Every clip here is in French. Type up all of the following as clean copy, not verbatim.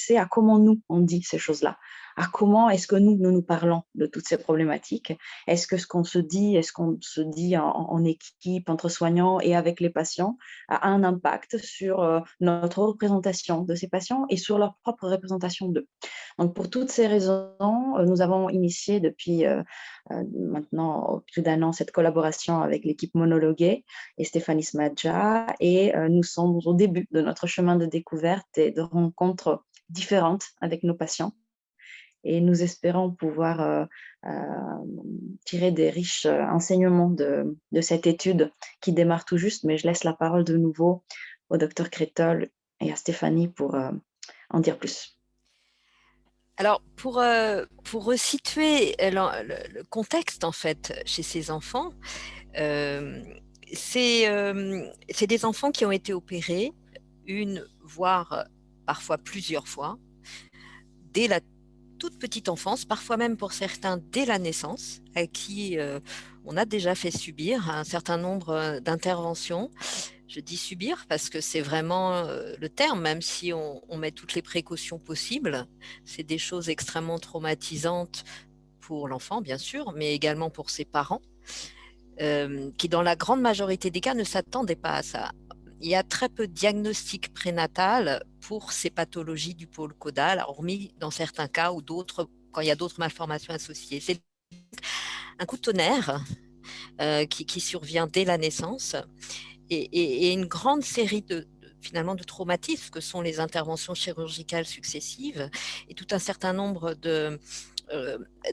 s'intéresser à comment nous, on dit ces choses-là, à comment est-ce que nous parlons de toutes ces problématiques. Est-ce qu'on se dit en équipe, entre soignants et avec les patients, a un impact sur notre représentation de ces patients et sur leur propre représentation d'eux. Donc pour toutes ces raisons, nous avons initié depuis maintenant plus d'un an cette collaboration avec l'équipe monologuée et Stéphanie Smadja et nous sommes au début de notre chemin de découverte et de rencontres différentes avec nos patients et nous espérons pouvoir tirer des riches enseignements de cette étude qui démarre tout juste, mais je laisse la parole de nouveau au docteur Crétol et à Stéphanie pour en dire plus. Alors, pour resituer le contexte, en fait, chez ces enfants, euh, c'est des enfants qui ont été opérés une, voire parfois plusieurs fois, dès la toute petite enfance, parfois même pour certains dès la naissance, à qui on a déjà fait subir un certain nombre d'interventions. Je dis subir parce que c'est vraiment le terme, même si on met toutes les précautions possibles. C'est des choses extrêmement traumatisantes pour l'enfant, bien sûr, mais également pour ses parents, qui dans la grande majorité des cas ne s'attendaient pas à ça. Il y a très peu de diagnostic prénatal pour ces pathologies du pôle caudal, hormis dans certains cas ou d'autres, quand il y a d'autres malformations associées. C'est un coup de tonnerre qui survient dès la naissance et une grande série finalement de traumatismes que sont les interventions chirurgicales successives et tout un certain nombre euh,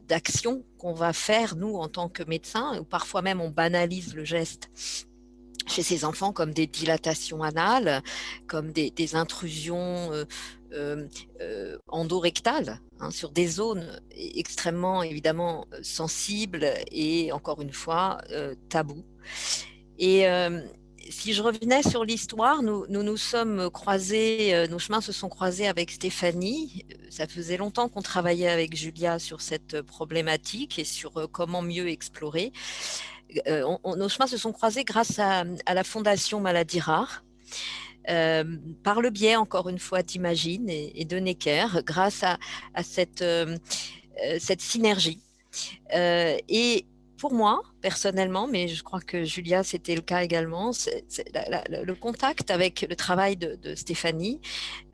d'actions qu'on va faire, nous, en tant que médecins, ou parfois même on banalise le geste chez ces enfants comme des dilatations anales, comme des intrusions endorectales hein, sur des zones extrêmement évidemment sensibles et encore une fois tabous. Et si je revenais sur l'histoire, nous sommes croisés, nos chemins se sont croisés avec Stéphanie. Ça faisait longtemps qu'on travaillait avec Julia sur cette problématique et sur comment mieux explorer. Nos chemins se sont croisés grâce à la Fondation Maladies Rares, par le biais, encore une fois, d'Imagine et de Necker, grâce à cette synergie. Et pour moi, personnellement, mais je crois que Julia, c'était le cas également, le contact avec le travail de Stéphanie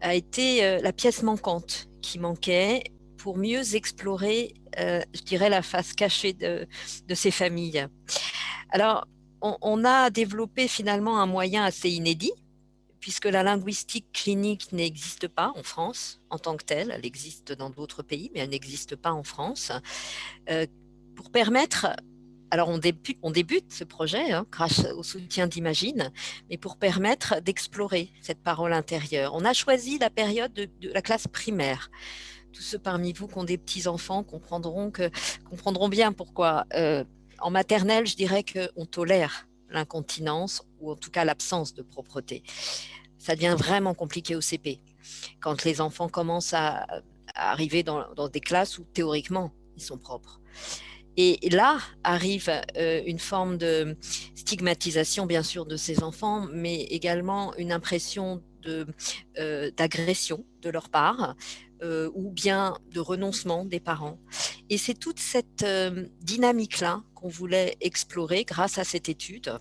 a été la pièce manquante qui manquait pour mieux explorer, je dirais, la face cachée de ces familles. Alors, on a développé finalement un moyen assez inédit, puisque la linguistique clinique n'existe pas en France en tant que telle. Elle existe dans d'autres pays, mais elle n'existe pas en France. Euh, pour permettre, alors on débute ce projet hein, grâce au soutien d'Imagine, mais pour permettre d'explorer cette parole intérieure. On a choisi la période de la classe primaire. Tous ceux parmi vous qui ont des petits-enfants comprendront bien pourquoi. En maternelle, je dirais qu'on tolère l'incontinence ou en tout cas l'absence de propreté. Ça devient vraiment compliqué au CP quand les enfants commencent à arriver dans des classes où théoriquement ils sont propres. Et là arrive une forme de stigmatisation, bien sûr, de ces enfants, mais également une impression d'agression de leur part ou bien de renoncement des parents. Et c'est toute cette dynamique-là qu'on voulait explorer grâce à cette étude.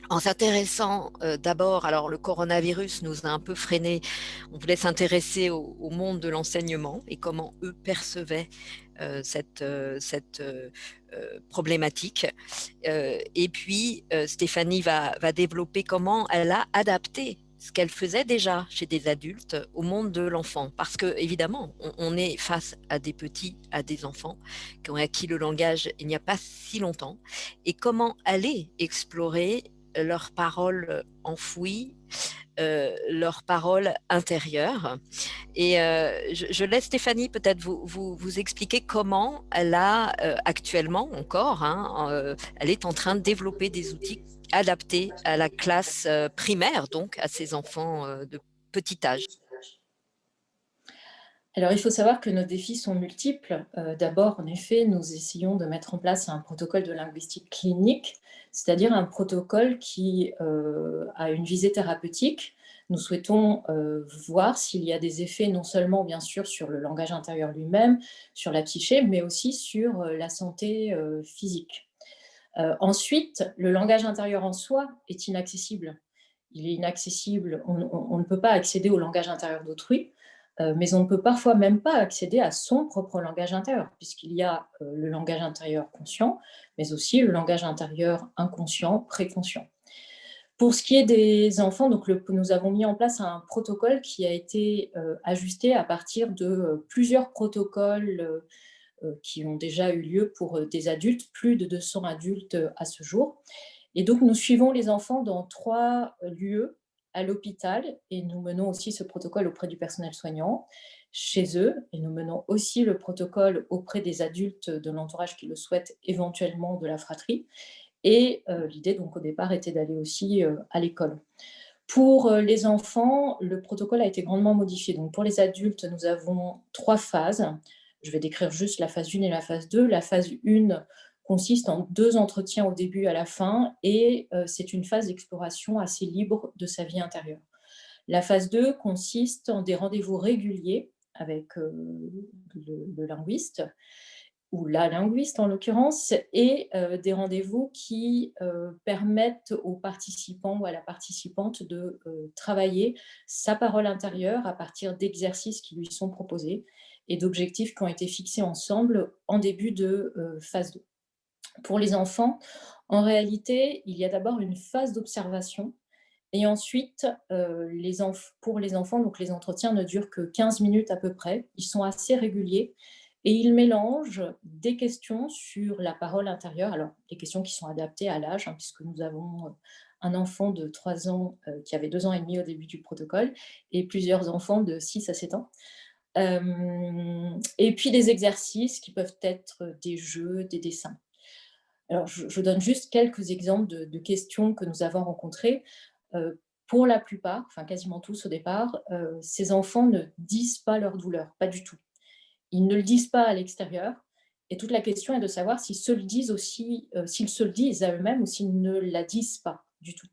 En s'intéressant d'abord, alors le coronavirus nous a un peu freinés, on voulait s'intéresser au monde de l'enseignement et comment eux percevaient cette problématique. Et puis, Stéphanie va développer comment elle a adapté ce qu'elle faisait déjà chez des adultes au monde de l'enfant. Parce que, évidemment, on est face à des petits, à des enfants qui ont acquis le langage il n'y a pas si longtemps. Et comment aller explorer leurs paroles enfouies, leurs paroles intérieures. Et je laisse Stéphanie peut-être vous expliquer comment elle a actuellement encore, hein, elle est en train de développer des outils adaptés à la classe primaire, donc à ces enfants de petit âge. Alors, il faut savoir que nos défis sont multiples. D'abord, en effet, nous essayons de mettre en place un protocole de linguistique clinique, c'est-à-dire un protocole qui a une visée thérapeutique, Nous souhaitons voir s'il y a des effets non seulement bien sûr sur le langage intérieur lui-même, sur la psyché, mais aussi sur la santé physique. Ensuite, le langage intérieur en soi est inaccessible. Il est inaccessible, on ne peut pas accéder au langage intérieur d'autrui, mais on ne peut parfois même pas accéder à son propre langage intérieur, puisqu'il y a le langage intérieur conscient, mais aussi le langage intérieur inconscient, préconscient. Pour ce qui est des enfants, donc nous avons mis en place un protocole qui a été ajusté à partir de plusieurs protocoles qui ont déjà eu lieu pour des adultes, plus de 200 adultes à ce jour. Et donc, nous suivons les enfants dans 3 lieux à l'hôpital et nous menons aussi ce protocole auprès du personnel soignant, chez eux, et nous menons aussi le protocole auprès des adultes de l'entourage qui le souhaitent, éventuellement de la fratrie. Et l'idée, donc, au départ, était d'aller aussi à l'école. Pour les enfants, le protocole a été grandement modifié. Donc, pour les adultes, nous avons 3 phases. Je vais décrire juste la phase 1 et la phase 2. La phase 1 consiste en 2 entretiens au début et à la fin, et c'est une phase d'exploration assez libre de sa vie intérieure. La phase 2 consiste en des rendez-vous réguliers avec le linguiste, ou la linguiste en l'occurrence, et des rendez-vous qui permettent aux participants ou à la participante de travailler sa parole intérieure à partir d'exercices qui lui sont proposés et d'objectifs qui ont été fixés ensemble en début de phase 2. Pour les enfants, en réalité, il y a d'abord une phase d'observation et ensuite, pour les enfants, donc les entretiens ne durent que 15 minutes à peu près. Ils sont assez réguliers et ils mélangent des questions sur la parole intérieure, alors des questions qui sont adaptées à l'âge, puisque nous avons un enfant de 3 ans qui avait 2 ans et demi au début du protocole et plusieurs enfants de 6 à 7 ans. Et puis des exercices qui peuvent être des jeux, des dessins. Alors je donne juste quelques exemples de questions que nous avons rencontrées. Pour la plupart, enfin quasiment tous au départ, ces enfants ne disent pas leur douleur, pas du tout. Ils ne le disent pas à l'extérieur et toute la question est de savoir s'ils se le disent aussi, s'ils se le disent à eux-mêmes ou s'ils ne la disent pas du tout.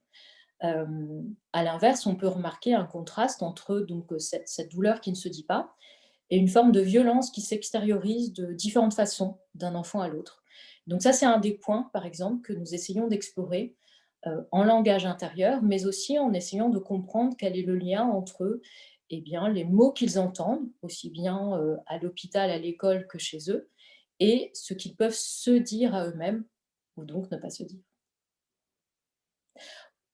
À l'inverse, on peut remarquer un contraste entre donc cette douleur qui ne se dit pas et une forme de violence qui s'extériorise de différentes façons d'un enfant à l'autre. Donc ça, c'est un des points, par exemple, que nous essayons d'explorer en langage intérieur, mais aussi en essayant de comprendre quel est le lien entre eh bien, les mots qu'ils entendent, aussi bien à l'hôpital, à l'école que chez eux, et ce qu'ils peuvent se dire à eux-mêmes, ou donc ne pas se dire.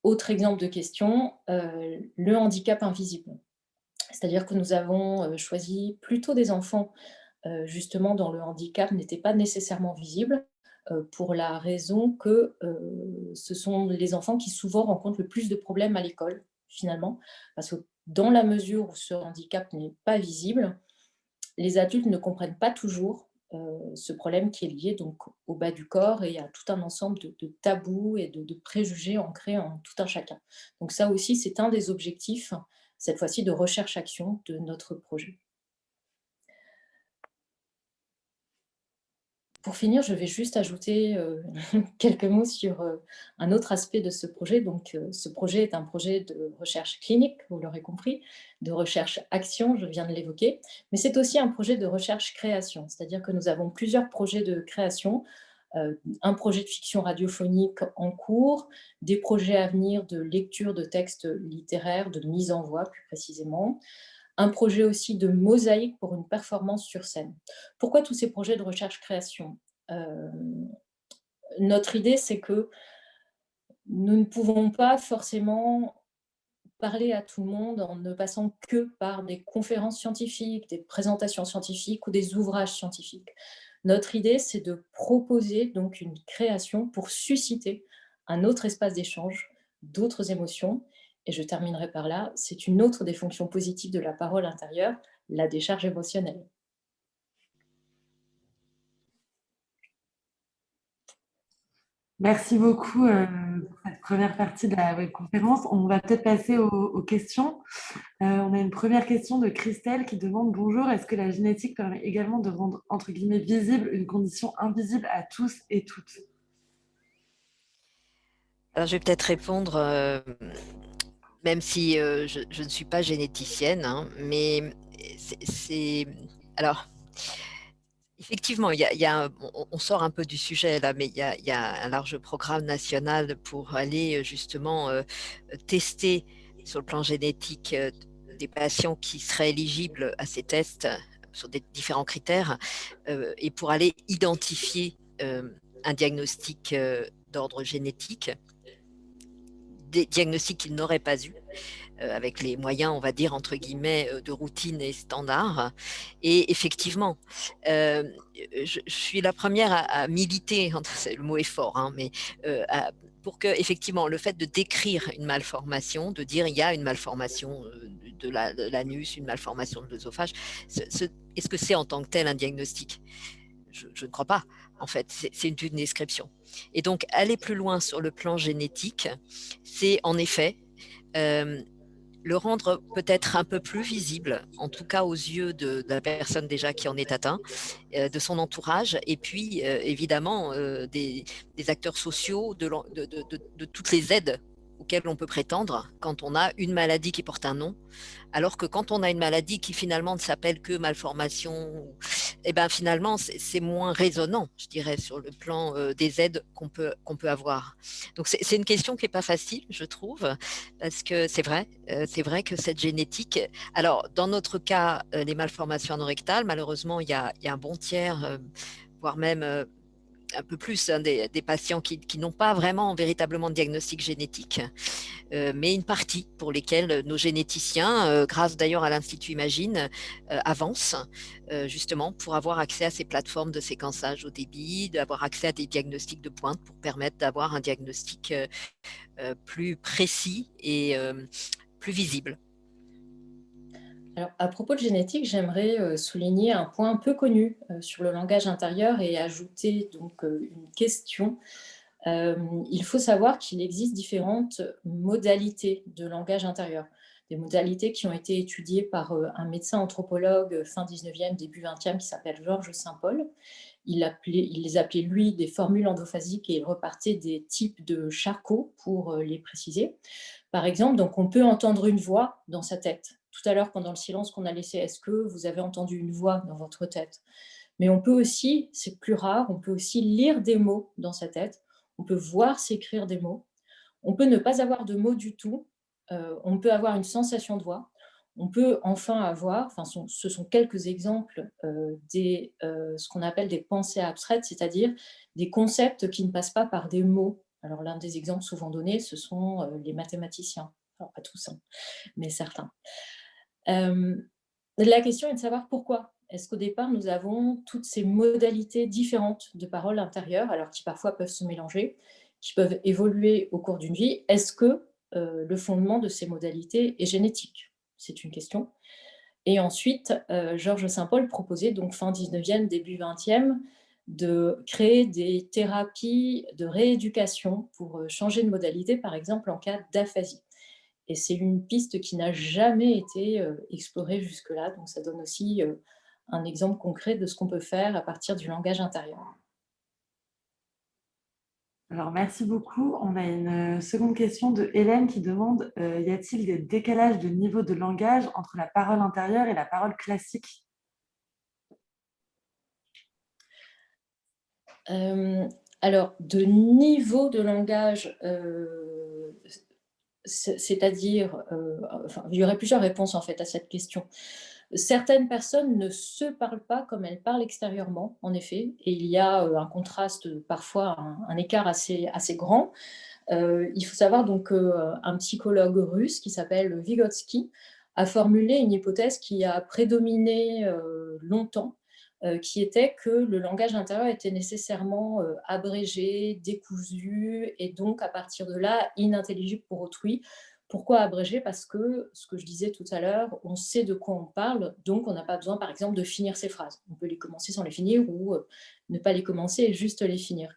Autre exemple de question, le handicap invisible. C'est-à-dire que nous avons choisi plutôt des enfants justement dont le handicap n'était pas nécessairement visible, pour la raison que ce sont les enfants qui souvent rencontrent le plus de problèmes à l'école, finalement. Parce que dans la mesure où ce handicap n'est pas visible, les adultes ne comprennent pas toujours ce problème qui est lié donc au bas du corps et à tout un ensemble de tabous et de préjugés ancrés en tout un chacun. Donc ça aussi, c'est un des objectifs, cette fois-ci de recherche-action de notre projet. Pour finir, je vais juste ajouter quelques mots sur un autre aspect de ce projet. Donc, ce projet est un projet de recherche clinique, vous l'aurez compris, de recherche-action, je viens de l'évoquer, mais c'est aussi un projet de recherche-création, c'est-à-dire que nous avons plusieurs projets de création, un projet de fiction radiophonique en cours, des projets à venir de lecture de textes littéraires, de mise en voix plus précisément, un projet aussi de mosaïque pour une performance sur scène. Pourquoi tous ces projets de recherche-création? Notre idée, c'est que nous ne pouvons pas forcément parler à tout le monde en ne passant que par des conférences scientifiques, des présentations scientifiques ou des ouvrages scientifiques. Notre idée, c'est de proposer donc une création pour susciter un autre espace d'échange, d'autres émotions. Et je terminerai par là, c'est une autre des fonctions positives de la parole intérieure, la décharge émotionnelle. Merci beaucoup pour cette première partie de la webconférence. On va peut-être passer aux questions. On a une première question de Christelle qui demande: bonjour, est-ce que la génétique permet également de rendre entre guillemets visible une condition invisible à tous et toutes? Alors, je vais peut-être répondre même si je ne suis pas généticienne, hein, mais alors, effectivement, on sort un peu du sujet là, mais il y a un large programme national pour aller justement tester sur le plan génétique des patients qui seraient éligibles à ces tests sur des différents critères et pour aller identifier un diagnostic d'ordre génétique, des diagnostics qu'ils n'auraient pas eu avec les moyens, on va dire, entre guillemets, de routine et standard. Et effectivement, je suis la première à militer, le mot est fort, hein, mais pour que, effectivement, le fait de décrire une malformation, de dire il y a une malformation de l'anus, une malformation de l'œsophage, est-ce que c'est en tant que tel un diagnostic? Je ne crois pas. En fait, c'est une description. Et donc, aller plus loin sur le plan génétique, c'est en effet le rendre peut-être un peu plus visible, en tout cas aux yeux de la personne déjà qui en est atteinte, de son entourage, et puis évidemment des acteurs sociaux, de toutes les aides auxquelles on peut prétendre quand on a une maladie qui porte un nom, alors que quand on a une maladie qui finalement ne s'appelle que malformation, eh ben finalement c'est moins résonnant, je dirais, sur le plan des aides qu'on peut avoir. Donc c'est une question qui n'est pas facile, je trouve, parce que c'est vrai que cette génétique, alors dans notre cas, les malformations anorectales, malheureusement, il y a un bon tiers, voire même un peu plus, hein, des patients qui n'ont pas vraiment véritablement de diagnostic génétique, mais une partie pour lesquelles nos généticiens, grâce d'ailleurs à l'Institut Imagine, avancent justement pour avoir accès à ces plateformes de séquençage au débit, d'avoir accès à des diagnostics de pointe pour permettre d'avoir un diagnostic plus précis et plus visible. Alors, à propos de génétique, j'aimerais souligner un point peu connu sur le langage intérieur et ajouter donc une question. Il faut savoir qu'il existe différentes modalités de langage intérieur, des modalités qui ont été étudiées par un médecin anthropologue fin 19e, début 20e qui s'appelle Georges Saint-Paul. Il les appelait, lui, des formules endophasiques et il repartait des types de Charcot pour les préciser. Par exemple, donc on peut entendre une voix dans sa tête. Tout à l'heure, pendant le silence qu'on a laissé, est-ce que vous avez entendu une voix dans votre tête? Mais on peut aussi, c'est plus rare, on peut aussi lire des mots dans sa tête. On peut voir s'écrire des mots. On peut ne pas avoir de mots du tout. On peut avoir une sensation de voix. On peut enfin avoir, enfin, ce sont quelques exemples ce qu'on appelle des pensées abstraites, c'est-à-dire des concepts qui ne passent pas par des mots. Alors l'un des exemples souvent donnés, ce sont les mathématiciens. Alors pas tous, hein, mais certains. La question est de savoir pourquoi. Est-ce qu'au départ, nous avons toutes ces modalités différentes de parole intérieure, alors qui parfois peuvent se mélanger, qui peuvent évoluer au cours d'une vie? Est-ce que le fondement de ces modalités est génétique? C'est une question. Et ensuite, Georges Saint-Paul proposait, donc fin 19e, début 20e, de créer des thérapies de rééducation pour changer de modalité, par exemple en cas d'aphasie. Et c'est une piste qui n'a jamais été explorée jusque-là, donc ça donne aussi un exemple concret de ce qu'on peut faire à partir du langage intérieur. Alors, merci beaucoup. On a une seconde question de Hélène qui demande y a-t-il des décalages de niveau de langage entre la parole intérieure et la parole classique? Alors, de niveau de langage, c'est-à-dire, enfin, il y aurait plusieurs réponses en fait à cette question. Certaines personnes ne se parlent pas comme elles parlent extérieurement, en effet, et il y a un contraste, parfois un écart assez grand. Il faut savoir donc qu'un psychologue russe qui s'appelle Vygotsky a formulé une hypothèse qui a prédominé longtemps, qui était que le langage intérieur était nécessairement abrégé, décousu, et donc à partir de là, inintelligible pour autrui. Pourquoi abrégé? Parce que, ce que je disais tout à l'heure, on sait de quoi on parle, donc on n'a pas besoin, par exemple, de finir ses phrases. On peut les commencer sans les finir ou ne pas les commencer et juste les finir.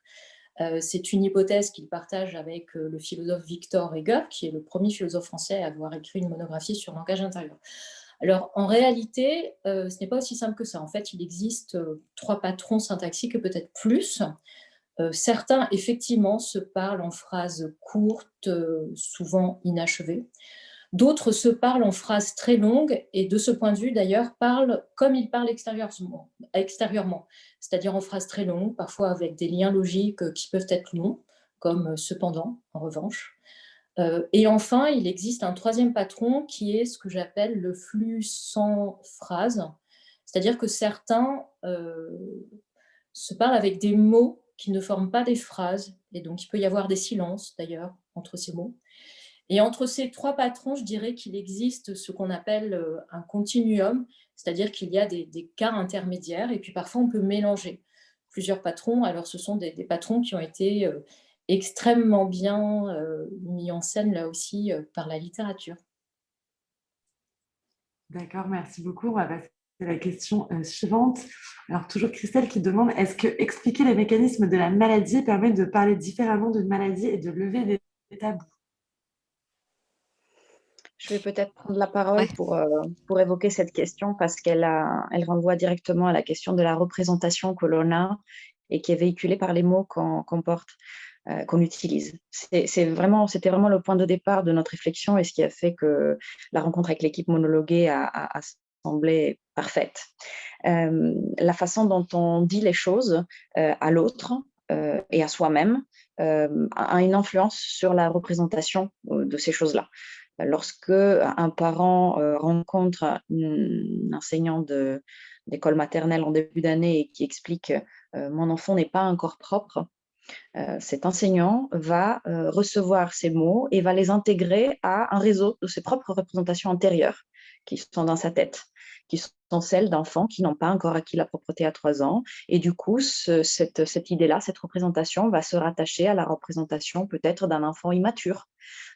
C'est une hypothèse qu'il partage avec le philosophe Victor Heger, qui est le premier philosophe français à avoir écrit une monographie sur le langage intérieur. Alors, en réalité, ce n'est pas aussi simple que ça. En fait, il existe 3 patrons syntaxiques, peut-être plus. Certains, effectivement, se parlent en phrases courtes, souvent inachevées. D'autres se parlent en phrases très longues et de ce point de vue d'ailleurs parlent comme ils parlent extérieurement, c'est-à-dire en phrases très longues, parfois avec des liens logiques qui peuvent être longs, comme cependant en revanche. Et enfin, il existe un troisième patron qui est ce que j'appelle le flux sans phrase, c'est-à-dire que certains se parlent avec des mots qui ne forment pas des phrases, et donc il peut y avoir des silences d'ailleurs entre ces mots. Et entre ces trois patrons, je dirais qu'il existe ce qu'on appelle un continuum, c'est-à-dire qu'il y a des cas intermédiaires, et puis parfois on peut mélanger plusieurs patrons. Alors ce sont des patrons qui ont été extrêmement bien mis en scène là aussi par la littérature. D'accord, merci beaucoup. On va passer à la question suivante. Alors, toujours Christelle qui demande, est-ce que expliquer les mécanismes de la maladie permet de parler différemment d'une maladie et de lever des tabous? Je vais peut-être prendre la parole Ouais. pour évoquer cette question parce elle renvoie directement à la question de la représentation que l'on a et qui est véhiculée par les mots qu'on porte, qu'on utilise. C'était vraiment le point de départ de notre réflexion et ce qui a fait que la rencontre avec l'équipe monologuée a semblé parfaite. La façon dont on dit les choses à l'autre et à soi-même a une influence sur la représentation de ces choses-là. Lorsque un parent rencontre un enseignant d'école maternelle en début d'année et qui explique mon enfant n'est pas un corps propre, cet enseignant va recevoir ces mots et va les intégrer à un réseau de ses propres représentations antérieures qui sont dans sa tête, qui sont celles d'enfants qui n'ont pas encore acquis la propreté à 3 ans. Et du coup, cette idée-là, cette représentation va se rattacher à la représentation peut-être d'un enfant immature,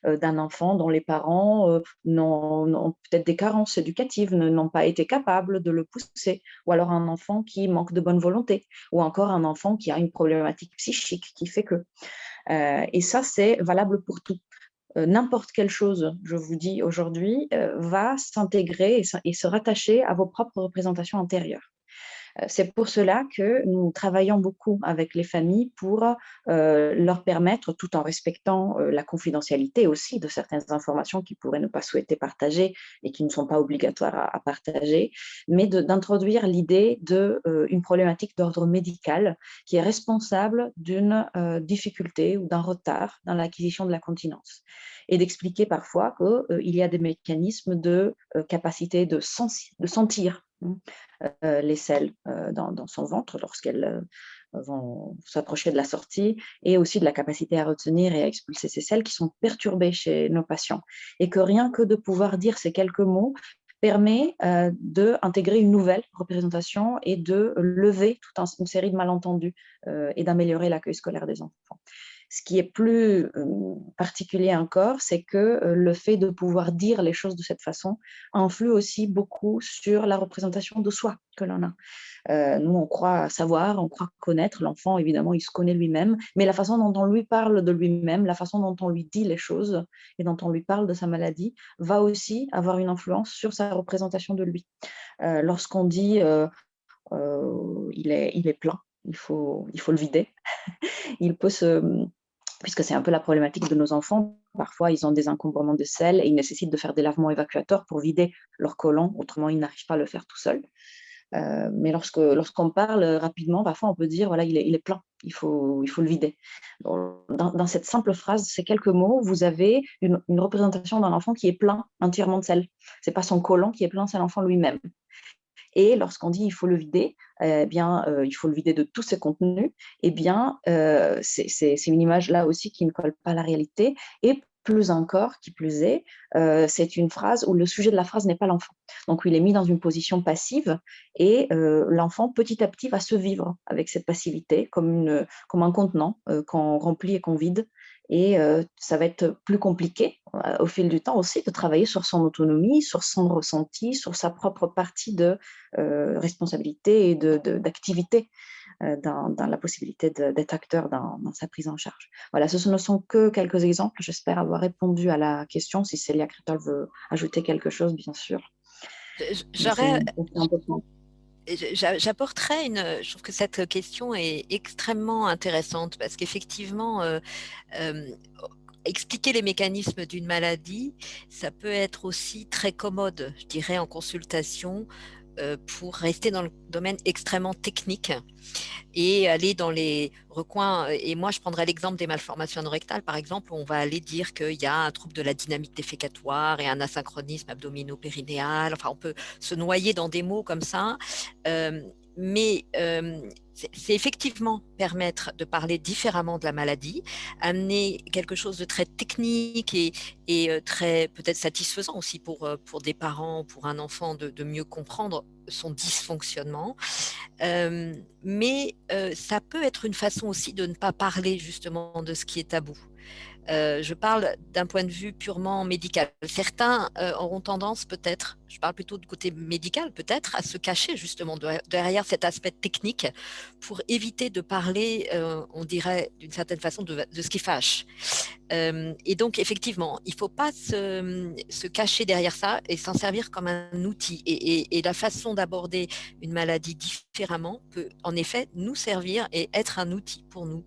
d'un enfant dont les parents ont peut-être des carences éducatives, n'ont pas été capables de le pousser, ou alors un enfant qui manque de bonne volonté, ou encore un enfant qui a une problématique psychique qui fait que. Et ça, c'est valable pour tout. N'importe quelle chose, je vous dis aujourd'hui, va s'intégrer et se rattacher à vos propres représentations antérieures. C'est pour cela que nous travaillons beaucoup avec les familles pour leur permettre, tout en respectant la confidentialité aussi de certaines informations qu'ils pourraient ne pas souhaiter partager et qui ne sont pas obligatoires à partager, mais d'introduire l'idée d'une problématique d'ordre médical qui est responsable d'une difficulté ou d'un retard dans l'acquisition de la continence. Et d'expliquer parfois qu'il y a des mécanismes de capacité de sentir les selles dans son ventre lorsqu'elles vont s'approcher de la sortie, et aussi de la capacité à retenir et à expulser ces selles qui sont perturbées chez nos patients. Et que rien que de pouvoir dire ces quelques mots permet d'intégrer une nouvelle représentation et de lever toute une série de malentendus et d'améliorer l'accueil scolaire des enfants. Ce qui est plus particulier encore, c'est que le fait de pouvoir dire les choses de cette façon influe aussi beaucoup sur la représentation de soi que l'on a. Nous, on croit savoir, on croit connaître. L'enfant, évidemment, il se connaît lui-même, mais la façon dont on lui parle de lui-même, la façon dont on lui dit les choses et dont on lui parle de sa maladie va aussi avoir une influence sur sa représentation de lui. Lorsqu'on dit il est plein, il faut le vider, il peut puisque c'est un peu la problématique de nos enfants, parfois ils ont des encombrements de selles et ils nécessitent de faire des lavements évacuateurs pour vider leur côlon, autrement ils n'arrivent pas à le faire tout seuls. Mais lorsqu'on parle rapidement, parfois on peut dire voilà, il est plein, il faut le vider. Dans cette simple phrase, ces quelques mots, vous avez une représentation d'un enfant qui est plein entièrement de sel. Ce n'est pas son côlon qui est plein, c'est l'enfant lui-même. Et lorsqu'on dit il faut le vider, il faut le vider de tous ses contenus, c'est une image là aussi qui ne colle pas à la réalité. Et plus encore, qui plus est, c'est une phrase où le sujet de la phrase n'est pas l'enfant. Donc, il est mis dans une position passive et l'enfant, petit à petit, va se vivre avec cette passivité comme un contenant qu'on remplit et qu'on vide. Et ça va être plus compliqué au fil du temps aussi de travailler sur son autonomie, sur son ressenti, sur sa propre partie de responsabilité et d'activité dans la possibilité d'être acteur dans sa prise en charge. Voilà, ce ne sont que quelques exemples. J'espère avoir répondu à la question. Si Célia Crétol veut ajouter quelque chose, bien sûr. J'apporterais je trouve que cette question est extrêmement intéressante parce qu'effectivement, expliquer les mécanismes d'une maladie, ça peut être aussi très commode, je dirais, en consultation, pour rester dans le domaine extrêmement technique et aller dans les recoins. Et moi, je prendrais l'exemple des malformations anorectales, par exemple, où on va aller dire qu'il y a un trouble de la dynamique défécatoire et un asynchronisme abdominopérinéal. Enfin, on peut se noyer dans des mots comme ça. Mais c'est effectivement permettre de parler différemment de la maladie, amener quelque chose de très technique et très peut-être satisfaisant aussi pour des parents, pour un enfant, de mieux comprendre son dysfonctionnement. Mais ça peut être une façon aussi de ne pas parler justement de ce qui est tabou. Je parle d'un point de vue purement médical. Certains auront tendance peut-être, je parle plutôt du côté médical peut-être, à se cacher justement derrière cet aspect technique pour éviter de parler, on dirait d'une certaine façon, de ce qui fâche. Et donc effectivement, il ne faut pas se cacher derrière ça et s'en servir comme un outil. Et la façon d'aborder une maladie différemment peut en effet nous servir et être un outil pour nous,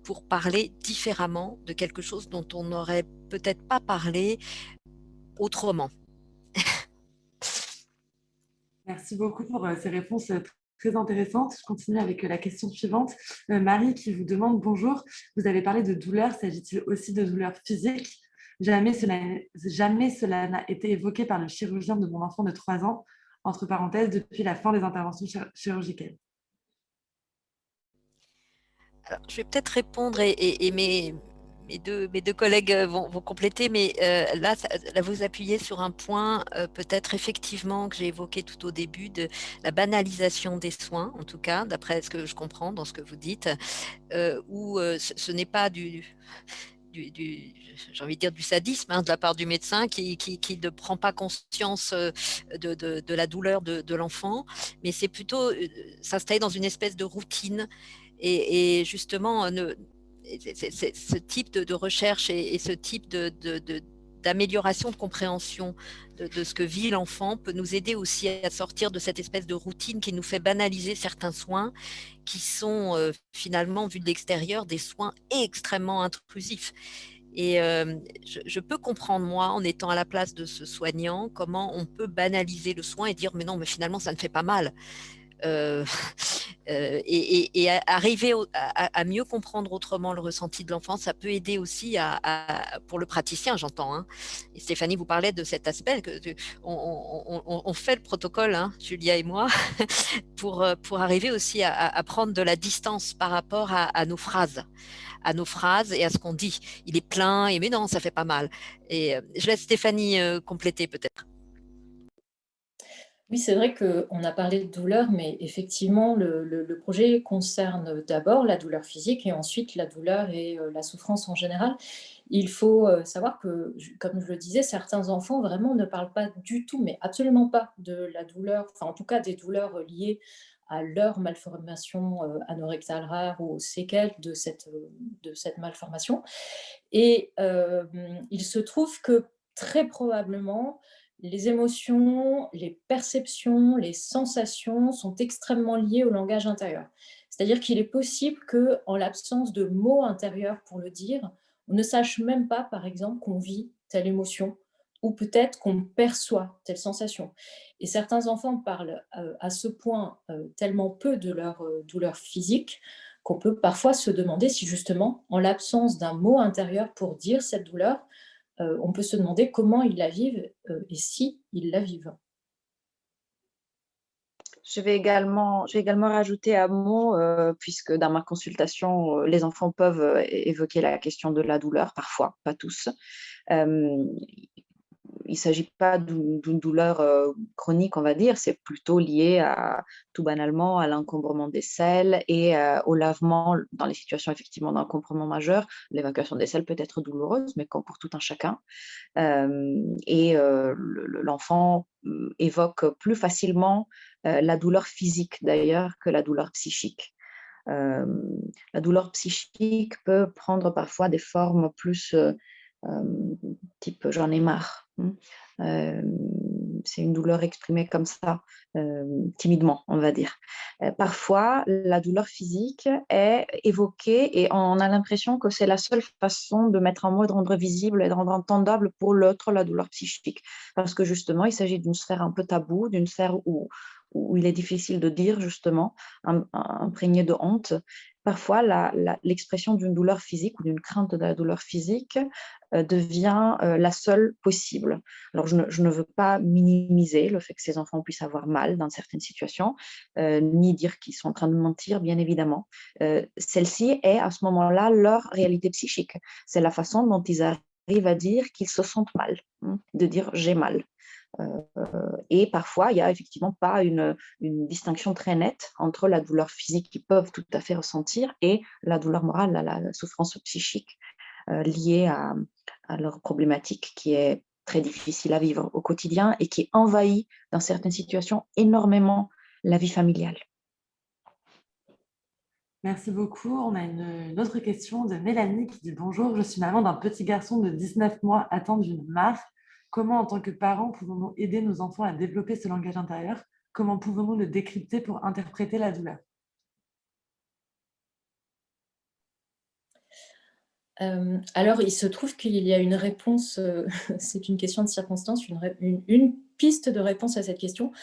pour parler différemment de quelque chose dont on n'aurait peut-être pas parlé autrement. Merci beaucoup pour ces réponses très intéressantes. Je continue avec la question suivante. Marie qui vous demande: bonjour, vous avez parlé de douleur, s'agit-il aussi de douleur physique? Jamais cela n'a été évoqué par le chirurgien de mon enfant de 3 ans, entre parenthèses, depuis la fin des interventions chirurgicales. Alors, je vais peut-être répondre et mes deux collègues vont compléter, mais là, vous appuyez sur un point peut-être effectivement que j'ai évoqué tout au début, de la banalisation des soins, en tout cas, d'après ce que je comprends dans ce que vous dites, où ce n'est pas j'ai envie de dire du sadisme de la part du médecin qui ne prend pas conscience de la douleur de l'enfant, mais c'est plutôt s'installer dans une espèce de routine et justement ce type de recherche et ce type d'amélioration de compréhension de ce que vit l'enfant peut nous aider aussi à sortir de cette espèce de routine qui nous fait banaliser certains soins qui sont finalement, vus de l'extérieur, des soins extrêmement intrusifs. Et je peux comprendre, moi, en étant à la place de ce soignant, comment on peut banaliser le soin et dire mais non, mais finalement, ça ne fait pas mal. Et arriver à mieux comprendre autrement le ressenti de l'enfant, ça peut aider aussi pour le praticien, j'entends. Hein. Et Stéphanie, vous parlait de cet aspect, on fait le protocole, hein, Julia et moi, pour arriver aussi à prendre de la distance par rapport à nos phrases et à ce qu'on dit. Il est plein, et mais non, ça fait pas mal. Et je laisse Stéphanie compléter peut-être. Oui, c'est vrai qu'on a parlé de douleur, mais effectivement, le projet concerne d'abord la douleur physique et ensuite la douleur et la souffrance en général. Il faut savoir que, comme je le disais, certains enfants vraiment ne parlent pas du tout, mais absolument pas de la douleur, enfin en tout cas des douleurs liées à leur malformation anorectale rare ou aux séquelles de cette malformation. Et il se trouve que très probablement, les émotions, les perceptions, les sensations sont extrêmement liées au langage intérieur. C'est-à-dire qu'il est possible qu'en l'absence de mots intérieurs pour le dire, on ne sache même pas, par exemple, qu'on vit telle émotion ou peut-être qu'on perçoit telle sensation. Et certains enfants parlent à ce point tellement peu de leur douleur physique qu'on peut parfois se demander si justement, en l'absence d'un mot intérieur pour dire cette douleur, on peut se demander comment ils la vivent et si ils la vivent. Je vais également rajouter un mot, puisque dans ma consultation, les enfants peuvent évoquer la question de la douleur, parfois, pas tous. Il ne s'agit pas d'une douleur chronique, on va dire, c'est plutôt lié tout banalement à l'encombrement des selles et au lavement dans les situations effectivement d'encombrement majeur. L'évacuation des selles peut être douloureuse, mais comme pour tout un chacun. L'enfant évoque plus facilement la douleur physique d'ailleurs que la douleur psychique. La douleur psychique peut prendre parfois des formes plus type j'en ai marre. une douleur exprimée comme ça, timidement, on va dire. Parfois, la douleur physique est évoquée et on a l'impression que c'est la seule façon de mettre en mot, de rendre visible et de rendre entendable pour l'autre la douleur psychique. Parce que justement, il s'agit d'une sphère un peu taboue, d'une sphère où il est difficile de dire, justement, imprégné de honte. Parfois, l'expression d'une douleur physique ou d'une crainte de la douleur physique devient la seule possible. Alors, je ne veux pas minimiser le fait que ces enfants puissent avoir mal dans certaines situations, ni dire qu'ils sont en train de mentir, bien évidemment. Celle-ci est à ce moment-là leur réalité psychique. C'est la façon dont ils arrivent à dire qu'ils se sentent mal, de dire j'ai mal. Et parfois, il n'y a effectivement pas une distinction très nette entre la douleur physique qu'ils peuvent tout à fait ressentir et la douleur morale, la souffrance psychique liée à leur problématique qui est très difficile à vivre au quotidien et qui envahit dans certaines situations énormément la vie familiale. Merci beaucoup. On a une autre question de Mélanie qui dit « Bonjour, je suis maman d'un petit garçon de 19 mois atteint d'une MAR. Comment, en tant que parents, pouvons-nous aider nos enfants à développer ce langage intérieur? Comment pouvons-nous le décrypter pour interpréter la douleur ?» Alors, il se trouve qu'il y a une réponse, c'est une question de circonstance, une piste de réponse à cette question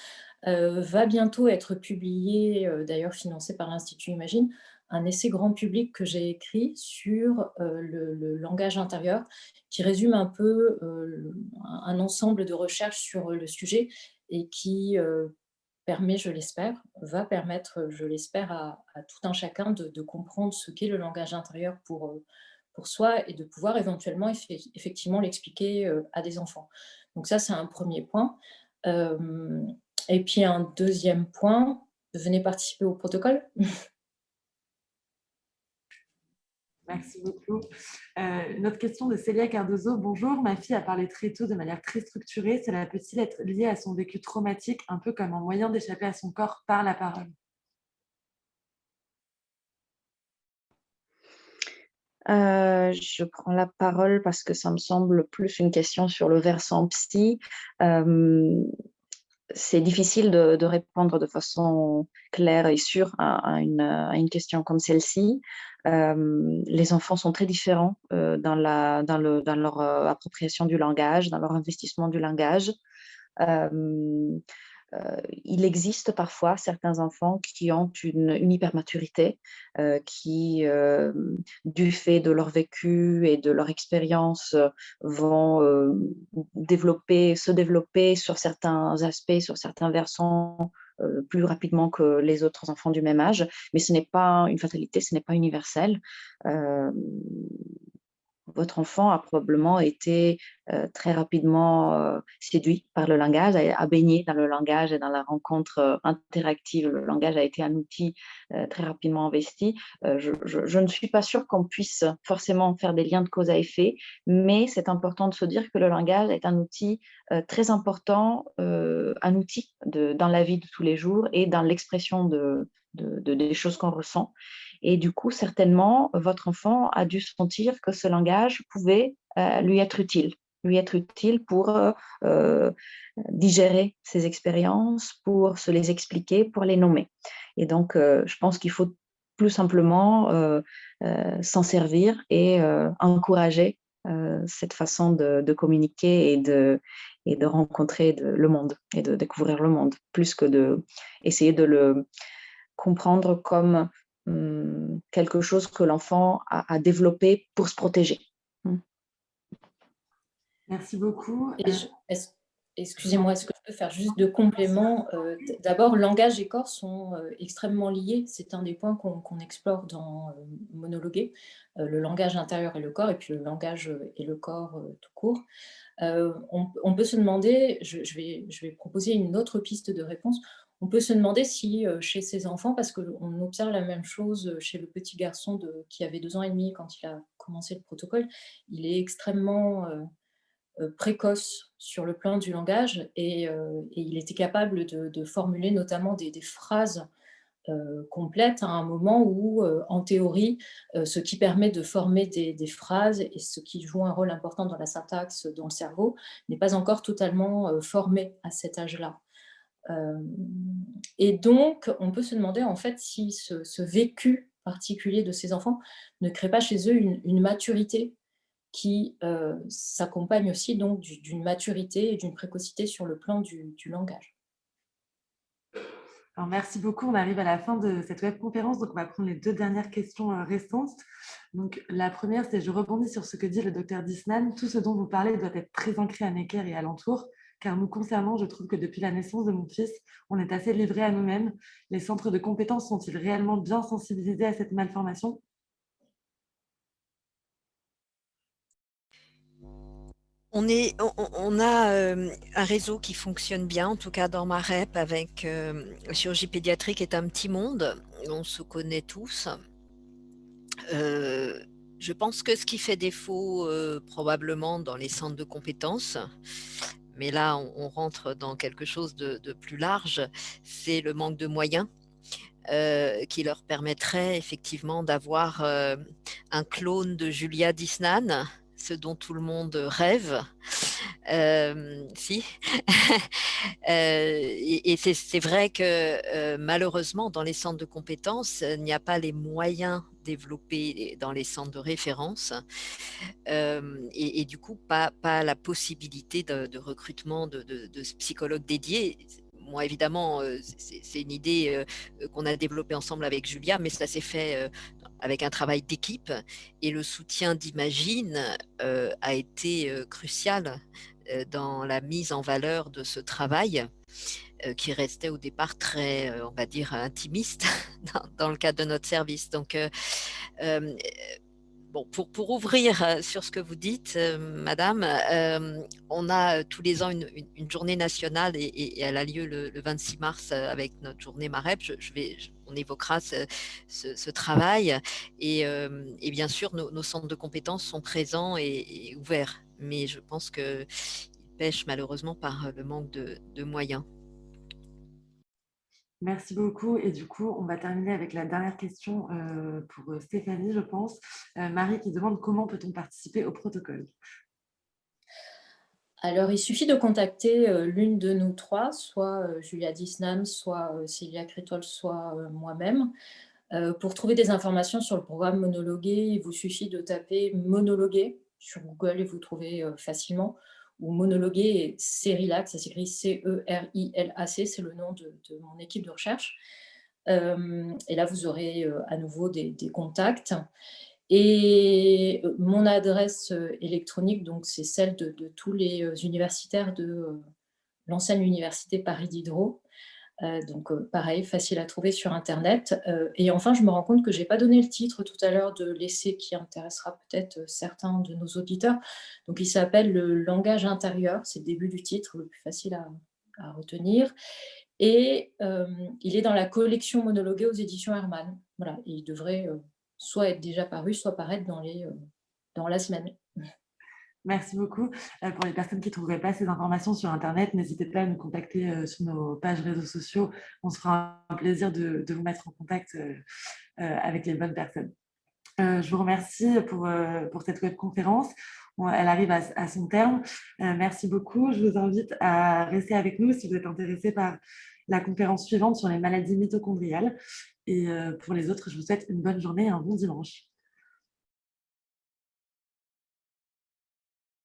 va bientôt être publiée, d'ailleurs financée par l'Institut Imagine, un essai grand public que j'ai écrit sur le langage intérieur, qui résume un peu un ensemble de recherches sur le sujet et qui permet, je l'espère, va permettre, je l'espère, à tout un chacun de comprendre ce qu'est le langage intérieur pour soi et de pouvoir éventuellement effectivement l'expliquer à des enfants. Donc ça, c'est un premier point. Et puis un deuxième point, venez participer au protocole. Merci beaucoup. Une autre question de Célia Cardozo. Bonjour, ma fille a parlé très tôt de manière très structurée. Cela peut-il être lié à son vécu traumatique, un peu comme un moyen d'échapper à son corps par la parole? Je prends la parole parce que ça me semble plus une question sur le versant psy. C'est difficile de répondre de façon claire et sûre à une question comme celle-ci. Les enfants sont très différents dans leur appropriation du langage, dans leur investissement du langage. Il existe parfois certains enfants qui ont une hypermaturité qui, du fait de leur vécu et de leur expérience, vont se développer sur certains aspects, sur certains versants plus rapidement que les autres enfants du même âge. Mais ce n'est pas une fatalité, ce n'est pas universel. Votre enfant a probablement été très rapidement séduit par le langage, a baigné dans le langage et dans la rencontre interactive. Le langage a été un outil très rapidement investi. Je ne suis pas sûre qu'on puisse forcément faire des liens de cause à effet, mais c'est important de se dire que le langage est un outil très important, un outil dans la vie de tous les jours et dans l'expression des choses qu'on ressent. Et du coup, certainement, votre enfant a dû sentir que ce langage pouvait lui être utile pour digérer ses expériences, pour se les expliquer, pour les nommer. Et donc, je pense qu'il faut plus simplement s'en servir et encourager cette façon de communiquer et de rencontrer le monde et de découvrir le monde, plus que d'essayer de le comprendre comme quelque chose que l'enfant a développé pour se protéger. Merci beaucoup. Excusez-moi, est-ce que je peux faire juste deux compléments? D'abord, langage et corps sont extrêmement liés. C'est un des points qu'on explore dans Monologuer, le langage intérieur et le corps, et puis le langage et le corps tout court. On peut se demander, je vais proposer une autre piste de réponse, on peut se demander si chez ces enfants, parce qu'on observe la même chose chez le petit garçon qui avait 2 ans et demi quand il a commencé le protocole, il est extrêmement précoce sur le plan du langage et il était capable de formuler notamment des phrases complète à un moment où, en théorie, ce qui permet de former des phrases et ce qui joue un rôle important dans la syntaxe dans le cerveau n'est pas encore totalement formé à cet âge-là. Et donc, on peut se demander en fait si ce vécu particulier de ces enfants ne crée pas chez eux une maturité qui s'accompagne aussi donc d'une maturité et d'une précocité sur le plan du langage. Alors, merci beaucoup. On arrive à la fin de cette webconférence, donc on va prendre les 2 dernières questions restantes. Donc, la première, c'est je rebondis sur ce que dit le docteur Disnan. Tout ce dont vous parlez doit être très ancré à Necker et alentour, car nous concernant, je trouve que depuis la naissance de mon fils, on est assez livré à nous-mêmes. Les centres de compétences sont-ils réellement bien sensibilisés à cette malformation? On a un réseau qui fonctionne bien, en tout cas dans ma REP, avec la chirurgie pédiatrique est un petit monde, on se connaît tous. Je pense que ce qui fait défaut probablement dans les centres de compétences, mais là on rentre dans quelque chose de plus large, c'est le manque de moyens. Qui leur permettrait effectivement d'avoir un clone de Julia Disnan, ce dont tout le monde rêve. Si. Et c'est vrai que malheureusement, dans les centres de compétences, il n'y a pas les moyens développés dans les centres de référence et du coup, pas la possibilité de recrutement de psychologues dédiés. Moi, évidemment, c'est une idée qu'on a développée ensemble avec Julia, mais ça s'est fait avec un travail d'équipe et le soutien d'Imagine a été crucial dans la mise en valeur de ce travail qui restait au départ très, on va dire, intimiste dans le cadre de notre service. Donc, bon, pour ouvrir sur ce que vous dites, madame, on a tous les ans une journée nationale et elle a lieu le 26 mars avec notre journée MAREP. On évoquera ce travail et bien sûr, nos centres de compétences sont présents et ouverts. Mais je pense qu'ils pêchent malheureusement par le manque de moyens. Merci beaucoup. Et du coup, on va terminer avec la dernière question pour Stéphanie, je pense. Marie qui demande comment peut-on participer au protocole? Alors, il suffit de contacter l'une de nous trois, soit Julia Disnan, soit Célia Critol, soit moi-même. Pour trouver des informations sur le programme Monologuer, il vous suffit de taper Monologuer sur Google et vous trouvez facilement. Ou Monologuer et Cerilac, ça s'écrit C-E-R-I-L-A-C, c'est le nom de mon équipe de recherche. Et là, vous aurez à nouveau des contacts. Et mon adresse électronique, donc c'est celle de tous les universitaires de l'ancienne université Paris Diderot. Donc pareil, facile à trouver sur internet. Et enfin, je me rends compte que je n'ai pas donné le titre tout à l'heure de l'essai qui intéressera peut-être certains de nos auditeurs. Donc il s'appelle Le langage intérieur, c'est le début du titre, le plus facile à retenir. Et il est dans la collection monologuée aux éditions Hermann. Voilà, et il devrait soit être déjà paru, soit paraître dans la semaine. Merci beaucoup. Pour les personnes qui ne trouveraient pas ces informations sur Internet, n'hésitez pas à nous contacter sur nos pages réseaux sociaux. On se fera un plaisir de vous mettre en contact avec les bonnes personnes. Je vous remercie pour cette webconférence. Elle arrive à son terme. Merci beaucoup. Je vous invite à rester avec nous si vous êtes intéressé par la conférence suivante sur les maladies mitochondriales. Et pour les autres, je vous souhaite une bonne journée et un bon dimanche.